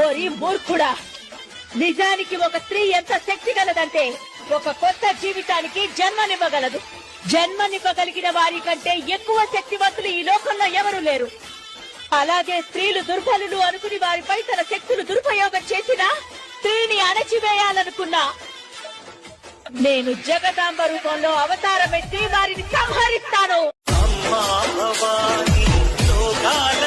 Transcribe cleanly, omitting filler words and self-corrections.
ఓరి మూర్ఖుడా, నిజానికి ఒక స్త్రీ ఎంత శక్తి గలదంటే ఒక కొత్త జీవితానికి జన్మనివ్వగలదు. జన్మనివ్వగలిగిన వారి కంటే ఎక్కువ శక్తివంతులు ఈ లోకంలో ఎవరూ లేరు. అలాగే స్త్రీలు దుర్బలులు అనుకుని వారిపై తన శక్తులు దురుపయోగం చేసినా, స్త్రీని అణచివేయాలనుకున్నా, నేను జగదాంబ రూపంలో అవతారం ఎత్తి వారిని సంహరిస్తాను. అమ్మా భవాని లోకాల